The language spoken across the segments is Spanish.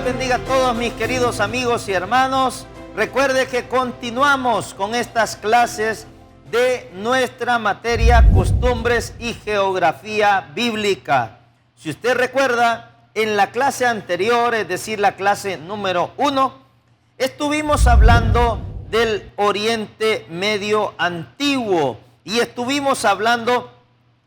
les bendiga a todos mis queridos amigos y hermanos. Recuerde que continuamos con estas clases de nuestra materia Costumbres y Geografía Bíblica. Si usted recuerda, en la clase anterior, es decir, la clase número 1, estuvimos hablando del Oriente Medio Antiguo y estuvimos hablando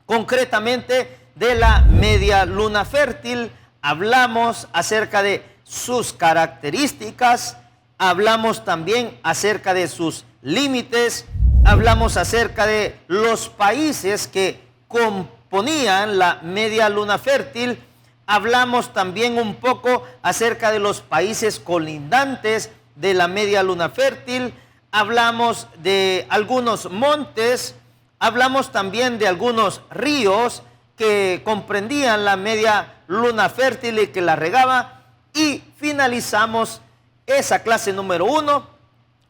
concretamente de la media luna fértil. Hablamos acerca de sus características, hablamos también acerca de sus límites, hablamos acerca de los países que componían la media luna fértil, hablamos también un poco acerca de los países colindantes de la media luna fértil, hablamos de algunos montes, hablamos también de algunos ríos que comprendían la media luna fértil y que la regaba, y finalizamos esa clase número 1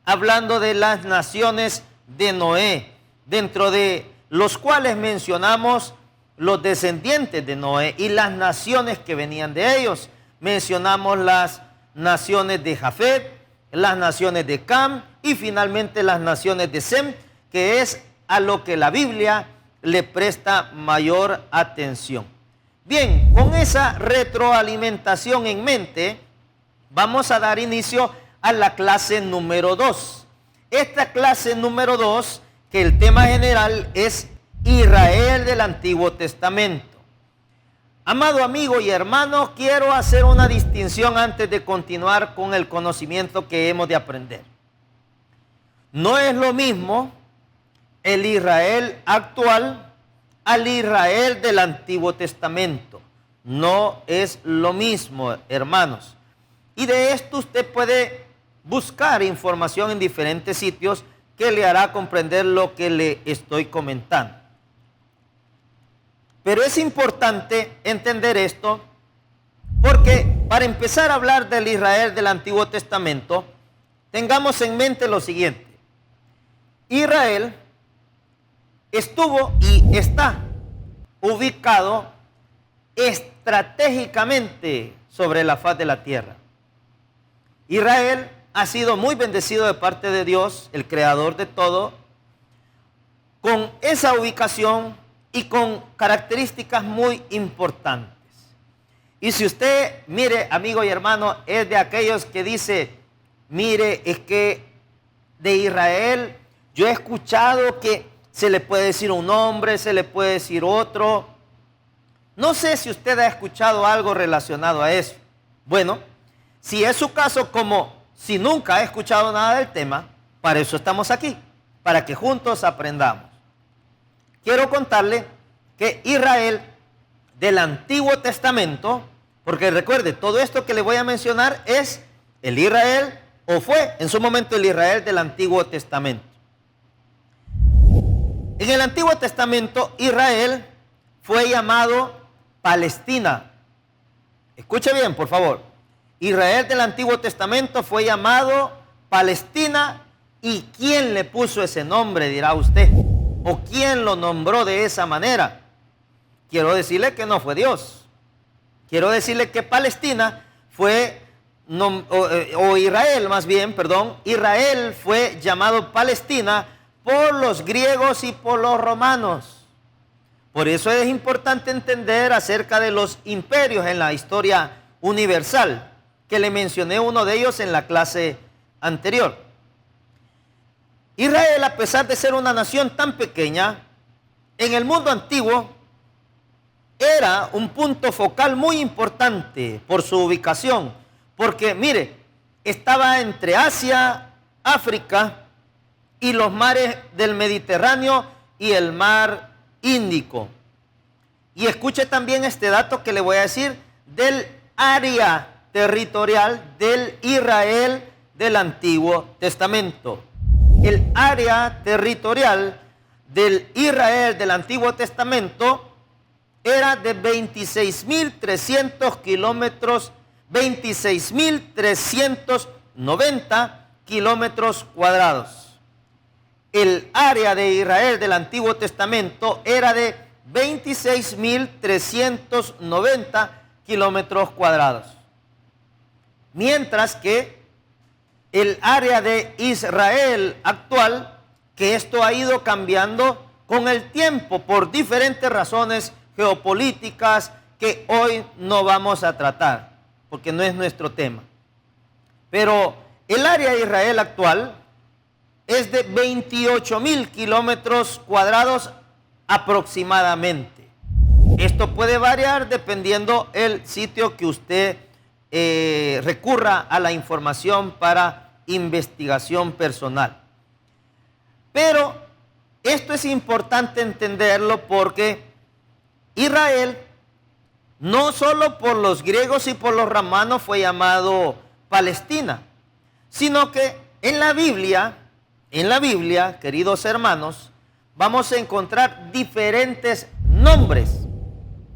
hablando de las naciones de Noé, dentro de los cuales mencionamos los descendientes de Noé y las naciones que venían de ellos. Mencionamos las naciones de Jafet, las naciones de Cam y finalmente las naciones de Sem, que es a lo que la Biblia le presta mayor atención. Bien, con esa retroalimentación en mente, vamos a dar inicio a la clase número 2. Esta clase número 2, que el tema general es Israel del Antiguo Testamento. Amado amigo y hermano, quiero hacer una distinción antes de continuar con el conocimiento que hemos de aprender. No es lo mismo el Israel actual al Israel del Antiguo Testamento. No es lo mismo, hermanos. Y de esto usted puede buscar información en diferentes sitios que le hará comprender lo que le estoy comentando. Pero es importante entender esto porque para empezar a hablar del Israel del Antiguo Testamento, tengamos en mente lo siguiente. Israel estuvo y está ubicado estratégicamente sobre la faz de la tierra. Israel ha sido muy bendecido de parte de Dios, el creador de todo, con esa ubicación y con características muy importantes. Y si usted, mire, amigo y hermano, es de aquellos que dice, mire, es que de Israel yo he escuchado que se le puede decir un nombre, se le puede decir otro. No sé si usted ha escuchado algo relacionado a eso. Bueno, si es su caso, como si nunca ha escuchado nada del tema, para eso estamos aquí, para que juntos aprendamos. Quiero contarle que Israel del Antiguo Testamento, porque recuerde, todo esto que le voy a mencionar es el Israel, o fue en su momento el Israel del Antiguo Testamento. En el Antiguo Testamento, Israel fue llamado Palestina. Escuche bien, por favor. Israel del Antiguo Testamento fue llamado Palestina. ¿Y quién le puso ese nombre, dirá usted? ¿O quién lo nombró de esa manera? Quiero decirle que no fue Dios. Quiero decirle que Palestina fue, Israel más bien, perdón, Israel fue llamado Palestina por los griegos y por los romanos. Por eso es importante entender acerca de los imperios en la historia universal, que le mencioné uno de ellos en la clase anterior. Israel, a pesar de ser una nación tan pequeña, en el mundo antiguo era un punto focal muy importante por su ubicación, porque mire, estaba entre Asia, África y los mares del Mediterráneo y el mar Índico. Y escuche también este dato que le voy a decir del área territorial del Israel del Antiguo Testamento. El área territorial del Israel del Antiguo Testamento era de 26.300 kilómetros, 26.390 kilómetros cuadrados. El área de Israel del Antiguo Testamento era de 26.390 kilómetros cuadrados. Mientras que el área de Israel actual, que esto ha ido cambiando con el tiempo por diferentes razones geopolíticas que hoy no vamos a tratar, porque no es nuestro tema. Pero el área de Israel actual es de 28,000 kilómetros cuadrados aproximadamente. Esto puede variar dependiendo el sitio que usted recurra a la información para investigación personal. Pero esto es importante entenderlo porque Israel, no solo por los griegos y por los romanos fue llamado Palestina, sino que en la Biblia, queridos hermanos, vamos a encontrar diferentes nombres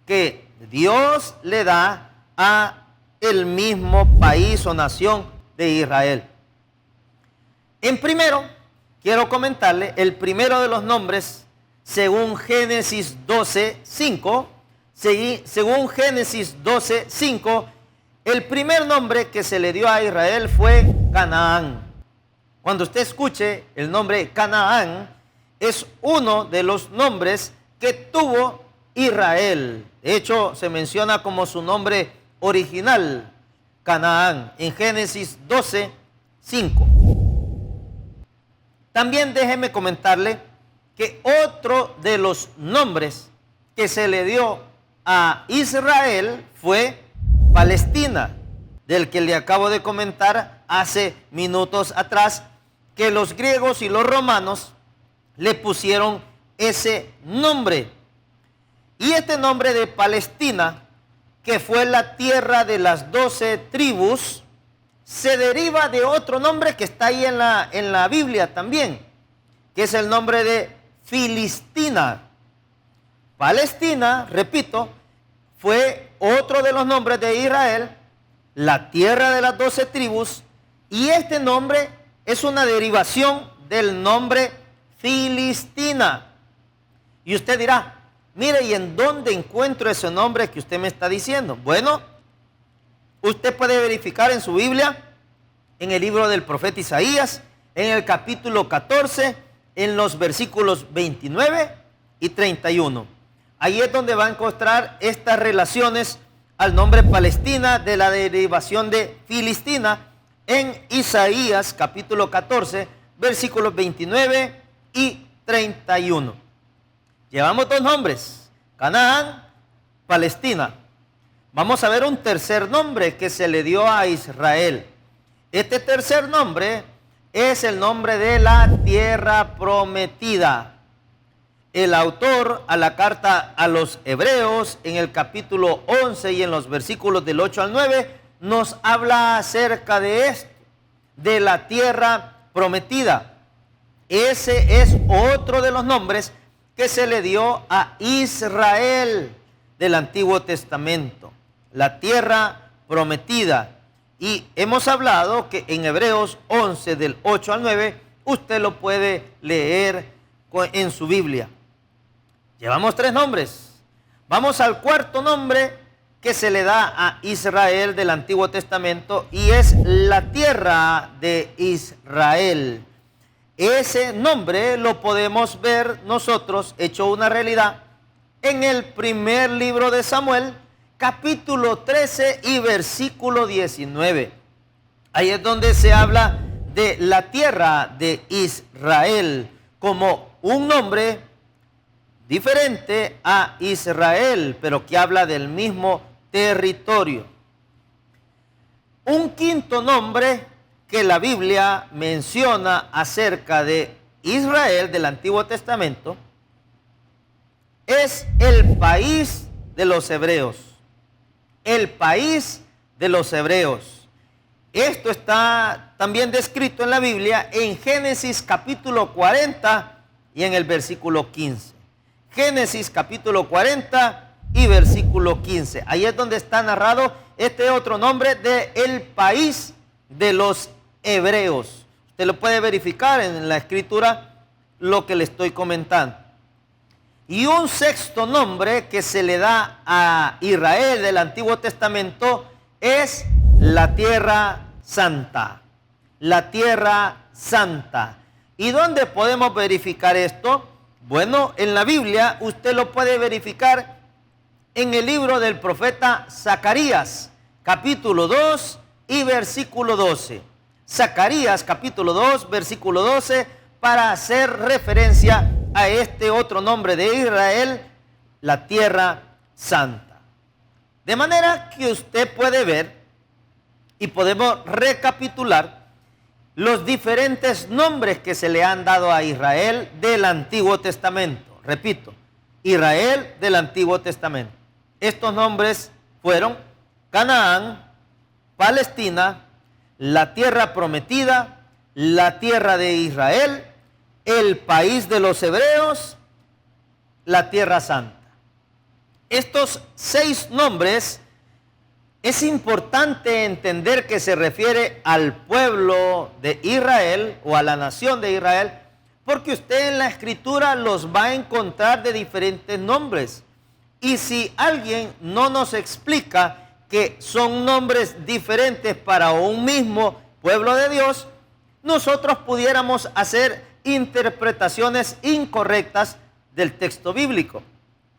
que Dios le da a el mismo país o nación de Israel. En primero, quiero comentarle el primero de los nombres, según Génesis 12:5, según Génesis 12:5, el primer nombre que se le dio a Israel fue Canaán. Cuando usted escuche el nombre Canaán, es uno de los nombres que tuvo Israel. De hecho, se menciona como su nombre original, Canaán, en Génesis 12:5. También déjeme comentarle que otro de los nombres que se le dio a Israel fue Palestina, del que le acabo de comentar hace minutos atrás, que los griegos y los romanos le pusieron ese nombre. Y este nombre de Palestina, que fue la tierra de las 12 tribus, se deriva de otro nombre que está ahí en la Biblia también, que es el nombre de Filistina. Palestina, repito, fue otro de los nombres de Israel, la tierra de las 12 tribus, y este nombre es una derivación del nombre Filistina. Y usted dirá, mire, ¿y en dónde encuentro ese nombre que usted me está diciendo? Bueno, usted puede verificar en su Biblia, en el libro del profeta Isaías, en el capítulo 14, en los versículos 29 y 31. Ahí es donde va a encontrar estas relaciones al nombre Palestina de la derivación de Filistina, en Isaías capítulo 14, versículos 29 y 31. Llevamos dos nombres, Canaán, Palestina. Vamos a ver un tercer nombre que se le dio a Israel. Este tercer nombre es el nombre de la tierra prometida. El autor a la carta a los Hebreos, en el capítulo 11 y en los versículos del 8 al 9, nos habla acerca de esto, de la tierra prometida. Ese es otro de los nombres que se le dio a Israel del Antiguo Testamento, la tierra prometida. Y hemos hablado que en Hebreos 11 del 8 al 9, usted lo puede leer en su Biblia. Llevamos tres nombres. Vamos al cuarto nombre que se le da a Israel del Antiguo Testamento, y es la tierra de Israel. Ese nombre lo podemos ver nosotros hecho una realidad en el primer libro de Samuel, capítulo 13 y versículo 19. Ahí es donde se habla de la tierra de Israel como un nombre diferente a Israel, pero que habla del mismo territorio. Un quinto nombre que la Biblia menciona acerca de Israel del Antiguo Testamento es el país de los hebreos. El país de los hebreos. Esto está también descrito en la Biblia en Génesis capítulo 40 y en el versículo 15. Génesis capítulo 40 y versículo 15. Ahí es donde está narrado este otro nombre de el país de los hebreos. Usted lo puede verificar en la escritura lo que le estoy comentando. Y un sexto nombre que se le da a Israel del Antiguo Testamento es la tierra santa. La tierra santa. ¿Y dónde podemos verificar esto? Bueno, en la Biblia usted lo puede verificar en el libro del profeta Zacarías, capítulo 2 y versículo 12. Zacarías, capítulo 2, versículo 12, para hacer referencia a este otro nombre de Israel, la tierra santa. De manera que usted puede ver y podemos recapitular los diferentes nombres que se le han dado a Israel del Antiguo Testamento. Repito, Israel del Antiguo Testamento. Estos nombres fueron Canaán, Palestina, la tierra prometida, la tierra de Israel, el país de los hebreos, la tierra santa. Estos 6 nombres es importante entender que se refiere al pueblo de Israel o a la nación de Israel, porque usted en la escritura los va a encontrar de diferentes nombres. Y si alguien no nos explica que son nombres diferentes para un mismo pueblo de Dios, nosotros pudiéramos hacer interpretaciones incorrectas del texto bíblico,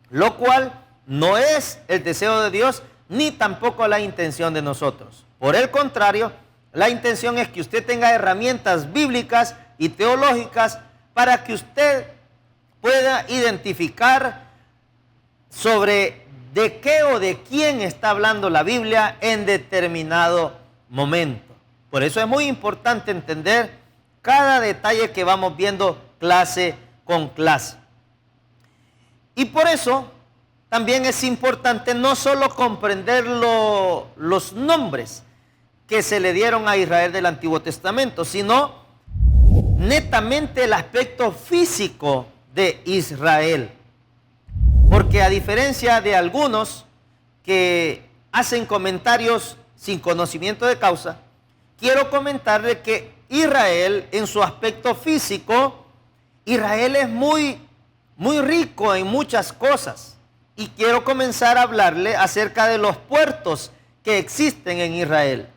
lo cual no es el deseo de Dios ni tampoco la intención de nosotros. Por el contrario, la intención es que usted tenga herramientas bíblicas y teológicas para que usted pueda identificar sobre de qué o de quién está hablando la Biblia en determinado momento. Por eso es muy importante entender cada detalle que vamos viendo clase con clase. Y por eso también es importante no solo comprender los nombres que se le dieron a Israel del Antiguo Testamento, sino netamente el aspecto físico de Israel. Porque a diferencia de algunos que hacen comentarios sin conocimiento de causa, quiero comentarle que Israel en su aspecto físico, Israel es muy rico en muchas cosas. Y quiero comenzar a hablarle acerca de los puertos que existen en Israel.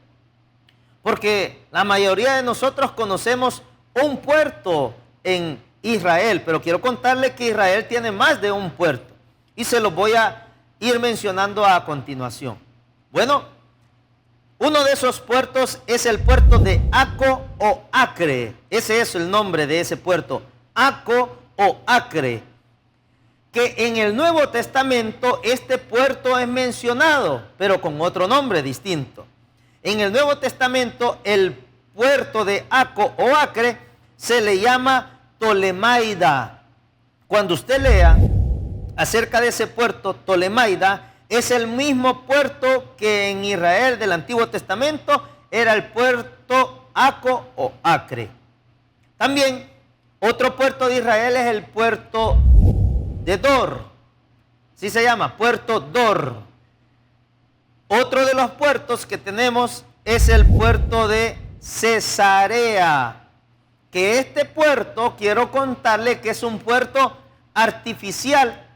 Porque la mayoría de nosotros conocemos un puerto en Israel, pero quiero contarle que Israel tiene más de un puerto. Y se los voy a ir mencionando a continuación. Bueno, uno de esos puertos es el puerto de Acco o Acre. Ese es el nombre de ese puerto, Acco o Acre. Que en el Nuevo Testamento este puerto es mencionado, pero con otro nombre distinto. En el Nuevo Testamento el puerto de Acco o Acre se le llama Tolemaida. Cuando usted lea acerca de ese puerto, Tolemaida, es el mismo puerto que en Israel del Antiguo Testamento era el puerto Acco o Acre. También otro puerto de Israel es el puerto de Dor, así se llama, puerto Dor. Otro de los puertos que tenemos es el puerto de Cesarea, que este puerto, quiero contarle que es un puerto artificial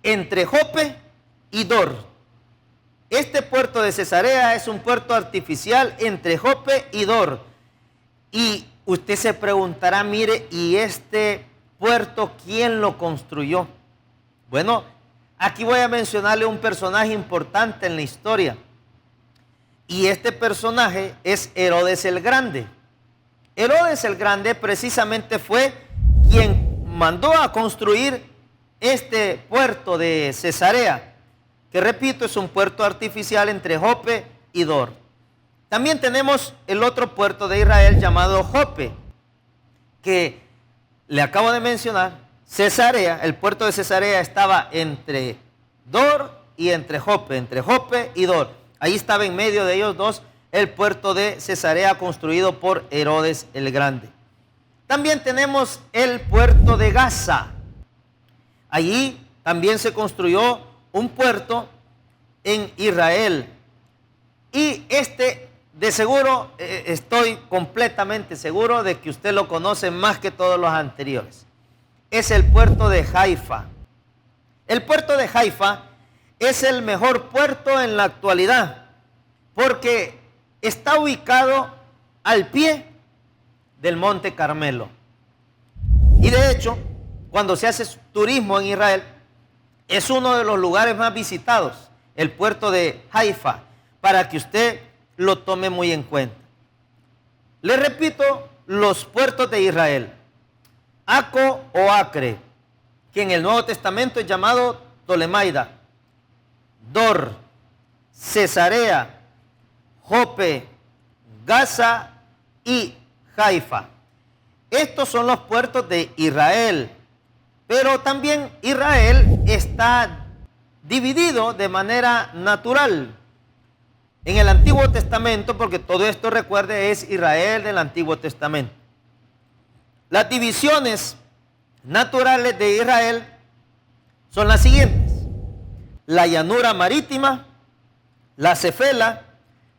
entre Jope y Dor. Este puerto de Cesarea es un puerto artificial entre Jope y Dor. Y usted se preguntará, mire, ¿y este puerto quién lo construyó? Bueno, aquí voy a mencionarle un personaje importante en la historia. Y este personaje es Herodes el Grande. Herodes el Grande precisamente fue quien mandó a construir este puerto de Cesarea, que repito, es un puerto artificial entre Jope y Dor. También tenemos el otro puerto de Israel llamado Jope, que le acabo de mencionar. Cesarea, el puerto de Cesarea estaba entre Dor y entre Jope y Dor. Ahí estaba en medio de ellos dos el puerto de Cesarea construido por Herodes el Grande. También tenemos el puerto de Gaza. Allí también se construyó un puerto en Israel. Y de seguro, estoy completamente seguro de que usted lo conoce más que todos los anteriores. Es el puerto de Haifa. El puerto de Haifa es el mejor puerto en la actualidad, porque está ubicado al pie del Monte Carmelo. Y de hecho, cuando se hace turismo en Israel, es uno de los lugares más visitados, el puerto de Haifa, para que usted lo tome muy en cuenta. Le repito, los puertos de Israel: Aco o Acre, que en el Nuevo Testamento es llamado Tolemaida; Dor, Cesarea, Jope, Gaza y Haifa. Estos son los puertos de Israel, pero también Israel está dividido de manera natural en el Antiguo Testamento, porque todo esto, recuerde, es Israel del Antiguo Testamento. Las divisiones naturales de Israel son las siguientes: la llanura marítima, la Cefela,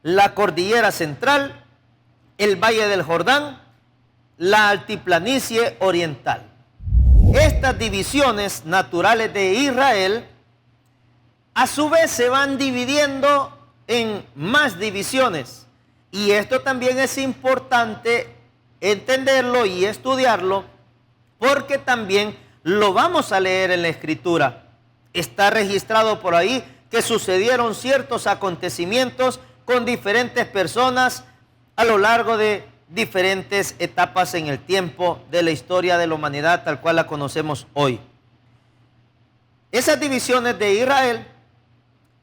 la cordillera central, el valle del Jordán, la altiplanicie oriental. Estas divisiones naturales de Israel a su vez se van dividiendo en más divisiones, y esto también es importante entenderlo y estudiarlo, porque también lo vamos a leer en la Escritura. Está registrado por ahí que sucedieron ciertos acontecimientos con diferentes personas a lo largo de diferentes etapas en el tiempo de la historia de la humanidad tal cual la conocemos hoy. Esas divisiones de Israel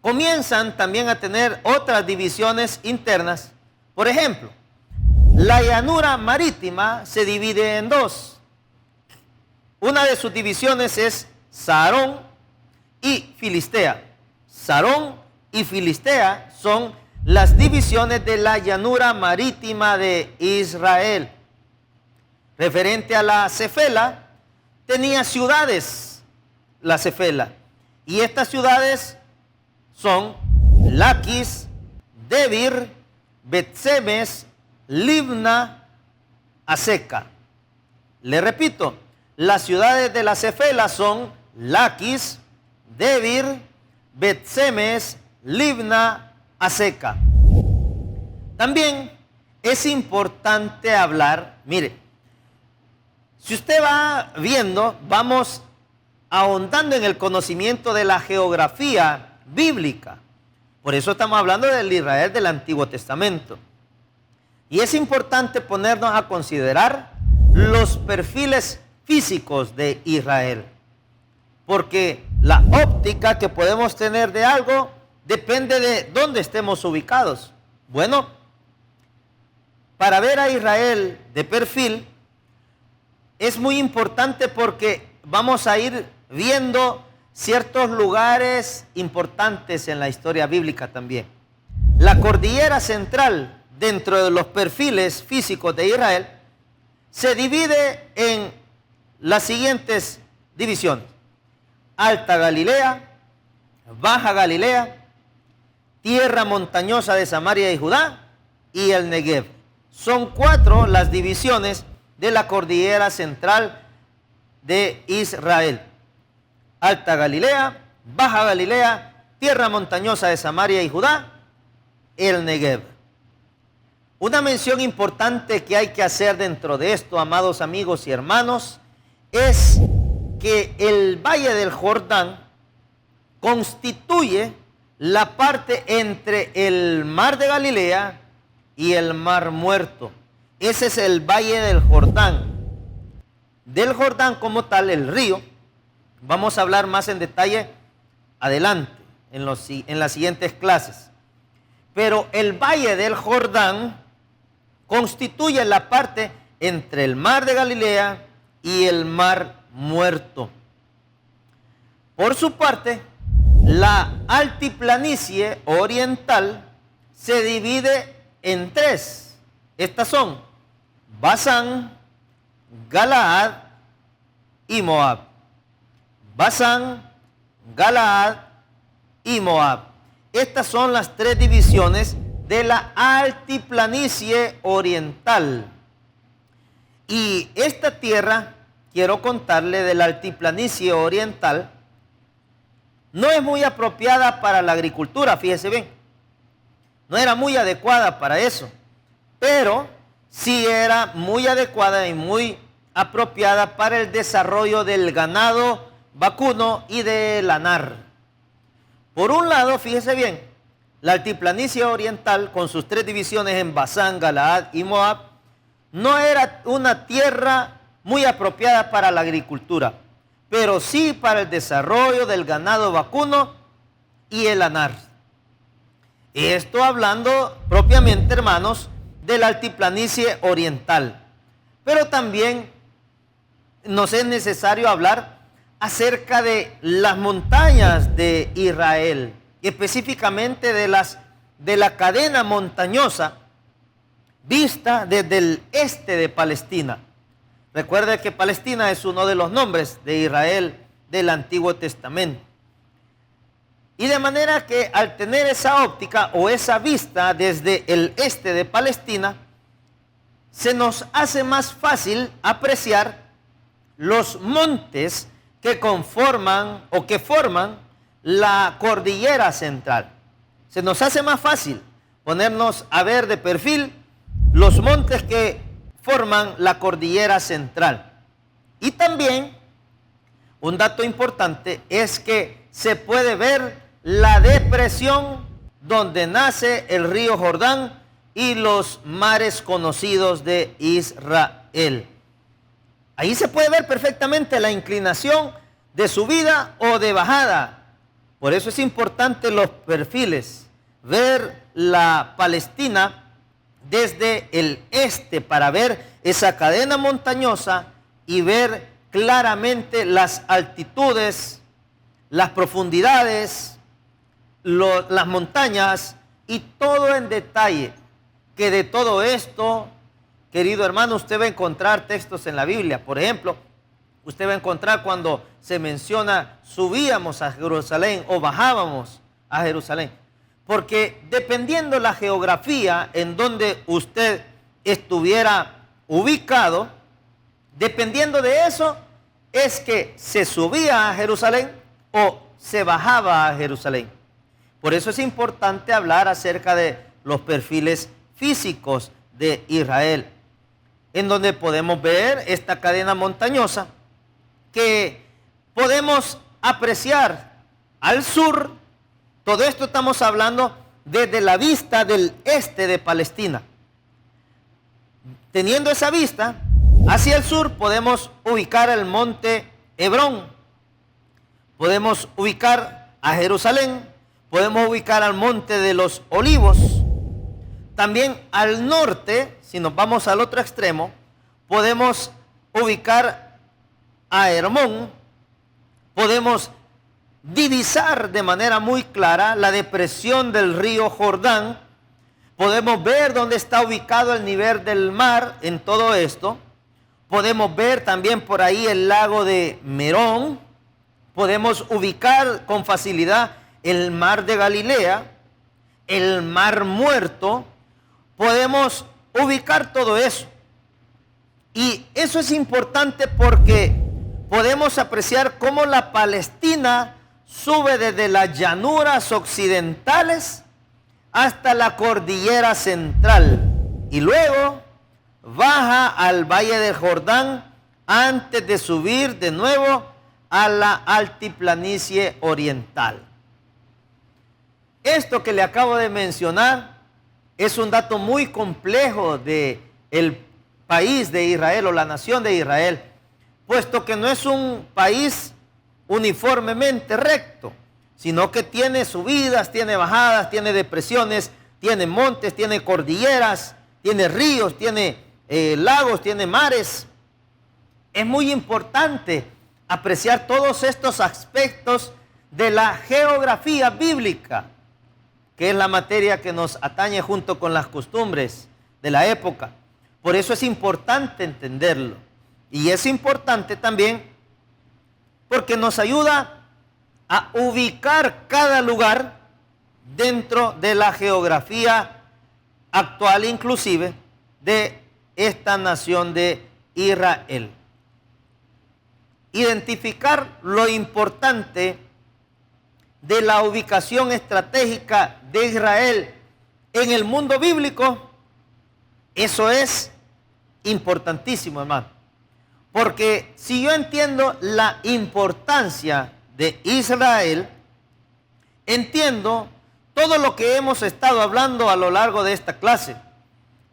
comienzan también a tener otras divisiones internas. Por ejemplo, la llanura marítima se divide en dos. Una de sus divisiones es Sarón y Filistea. Sarón y Filistea son las divisiones de la llanura marítima de Israel. Referente a la Cefela, tenía ciudades, la Cefela, y estas ciudades son Laquis, Debir, Bet-Semes, Libna, Aseca. Le repito, las ciudades de la Cefela son Laquis, Debir, Bet-Semes, Libna, Aseca. También es importante hablar, mire, si usted va viendo, vamos ahondando en el conocimiento de la geografía bíblica. Por eso estamos hablando del Israel del Antiguo Testamento. Y es importante ponernos a considerar los perfiles físicos de Israel, porque la óptica que podemos tener de algo depende de dónde estemos ubicados. Bueno, para ver a Israel de perfil es muy importante porque vamos a ir viendo ciertos lugares importantes en la historia bíblica también. La cordillera central, dentro de los perfiles físicos de Israel, se divide en las siguientes divisiones: Alta Galilea, Baja Galilea, tierra montañosa de Samaria y Judá, y el Negev. Son 4 las divisiones de la cordillera central de Israel: Alta Galilea, Baja Galilea, tierra montañosa de Samaria y Judá, el Negev. Una mención importante que hay que hacer dentro de esto, amados amigos y hermanos, es que el Valle del Jordán constituye la parte entre el Mar de Galilea y el Mar Muerto. Ese es el Valle del Jordán. Del Jordán como tal, el río, vamos a hablar más en detalle adelante, en las siguientes clases. Pero el Valle del Jordán constituye la parte entre el Mar de Galilea y el Mar Muerto. Por su parte, la altiplanicie oriental se divide en 3. Estas son Basán, Galaad y Moab. Basán, Galaad y Moab. Estas son las 3 divisiones de la altiplanicie oriental. Y esta tierra, quiero contarle, de la altiplanicie oriental, no es muy apropiada para la agricultura, fíjese bien, no era muy adecuada para eso, pero sí era muy adecuada y muy apropiada para el desarrollo del ganado vacuno y de lanar. Por un lado, fíjese bien, la altiplanicie oriental, con sus 3 divisiones en Basán, Galaad y Moab, no era una tierra muy apropiada para la agricultura, pero sí para el desarrollo del ganado vacuno y el lanar. Esto hablando propiamente, hermanos, de la altiplanicie oriental. Pero también nos es necesario hablar acerca de las montañas de Israel, y específicamente de la cadena montañosa vista desde el este de Palestina. Recuerde que Palestina es uno de los nombres de Israel del Antiguo Testamento. Y de manera que al tener esa óptica o esa vista desde el este de Palestina, se nos hace más fácil apreciar los montes que conforman o que forman la cordillera central. Se nos hace más fácil ponernos a ver de perfil los montes que forman la cordillera central. Y también un dato importante es que se puede ver la depresión donde nace el río Jordán y los mares conocidos de Israel. Ahí se puede ver perfectamente la inclinación de subida o de bajada. Por eso es importante los perfiles, ver la Palestina desde el este para ver esa cadena montañosa y ver claramente las altitudes, las profundidades, las montañas y todo en detalle. Que de todo esto, querido hermano, usted va a encontrar textos en la Biblia. Por ejemplo, usted va a encontrar cuando se menciona subíamos a Jerusalén o bajábamos a Jerusalén. Porque dependiendo la geografía en donde usted estuviera ubicado, dependiendo de eso, es que se subía a Jerusalén o se bajaba a Jerusalén. Por eso es importante hablar acerca de los perfiles físicos de Israel, en donde podemos ver esta cadena montañosa que podemos apreciar al sur. Todo esto estamos hablando desde la vista del este de Palestina. Teniendo esa vista, hacia el sur podemos ubicar el monte Hebrón, podemos ubicar a Jerusalén, podemos ubicar al monte de los Olivos. También al norte, si nos vamos al otro extremo, podemos ubicar a Hermón, podemos divisar de manera muy clara la depresión del río Jordán, podemos ver dónde está ubicado el nivel del mar en todo esto, podemos ver también por ahí el lago de Merón, podemos ubicar con facilidad el mar de Galilea, el mar Muerto, podemos ubicar todo eso. Y eso es importante porque podemos apreciar cómo la Palestina sube desde las llanuras occidentales hasta la cordillera central y luego baja al valle del Jordán antes de subir de nuevo a la altiplanicie oriental. Esto que le acabo de mencionar es un dato muy complejo del país de Israel o la nación de Israel, puesto que no es un país uniformemente recto, sino que tiene subidas, tiene bajadas, tiene depresiones, tiene montes, tiene cordilleras, tiene ríos, tiene lagos, tiene mares. Es muy importante apreciar todos estos aspectos de la geografía bíblica, que es la materia que nos atañe junto con las costumbres de la época. Por eso es importante entenderlo. Y es importante también porque nos ayuda a ubicar cada lugar dentro de la geografía actual, inclusive de esta nación de Israel. Identificar lo importante de la ubicación estratégica de Israel En el mundo bíblico, eso es importantísimo, hermano. Porque si yo entiendo la importancia de Israel, entiendo todo lo que hemos estado hablando a lo largo de esta clase.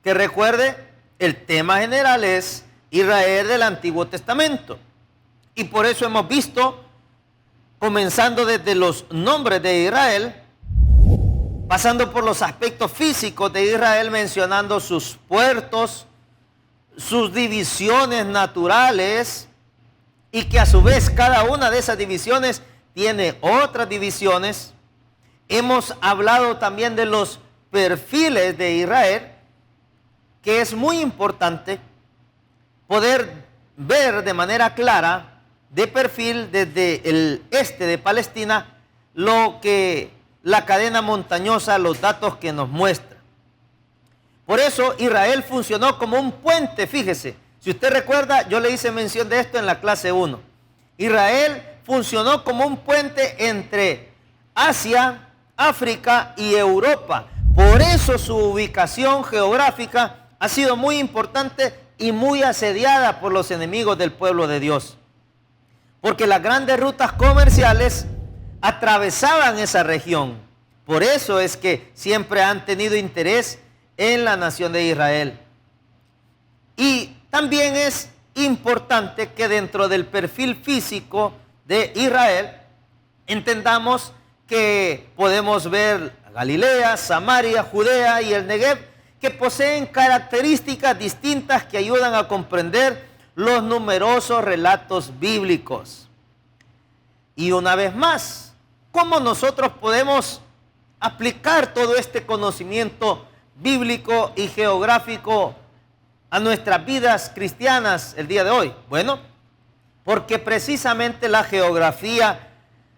Que recuerde, el tema general es Israel del Antiguo Testamento. Y por eso hemos visto, comenzando desde los nombres de Israel, pasando por los aspectos físicos de Israel, mencionando sus puertos, sus divisiones naturales, y que a su vez cada una de esas divisiones tiene otras divisiones. Hemos hablado también de los perfiles de Israel, que es muy importante poder ver de manera clara, de perfil desde el este de Palestina, lo que la cadena montañosa, los datos que nos muestra. Por eso Israel funcionó como un puente, fíjese. Si usted recuerda, yo le hice mención de esto en la clase 1. Israel funcionó como un puente entre Asia, África y Europa. Por eso su ubicación geográfica ha sido muy importante y muy asediada por los enemigos del pueblo de Dios. Porque las grandes rutas comerciales atravesaban esa región. Por eso es que siempre han tenido interés en la nación de Israel. Y también es importante que dentro del perfil físico de Israel entendamos que podemos ver Galilea, Samaria, Judea y el Negev, que poseen características distintas que ayudan a comprender los numerosos relatos bíblicos. Y una vez más, ¿cómo nosotros podemos aplicar todo este conocimiento bíblico y geográfico a nuestras vidas cristianas el día de hoy? Bueno, porque precisamente la geografía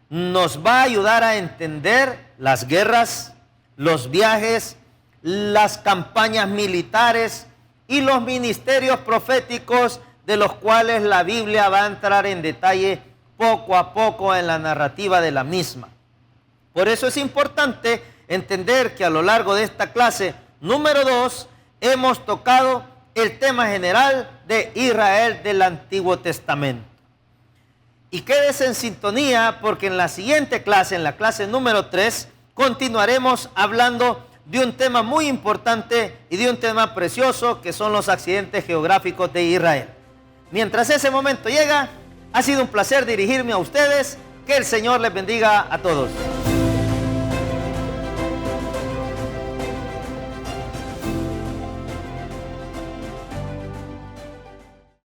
nos va a ayudar a entender las guerras, los viajes, las campañas militares y los ministerios proféticos de los cuales la Biblia va a entrar en detalle poco a poco en la narrativa de la misma. Por eso es importante entender que a lo largo de esta clase número 2 hemos tocado el tema general de Israel del Antiguo Testamento. Y quédese en sintonía porque en la siguiente clase, en la clase número 3, continuaremos hablando de un tema muy importante y de un tema precioso que son los accidentes geográficos de Israel. Mientras ese momento llega, ha sido un placer dirigirme a ustedes. Que el Señor les bendiga a todos.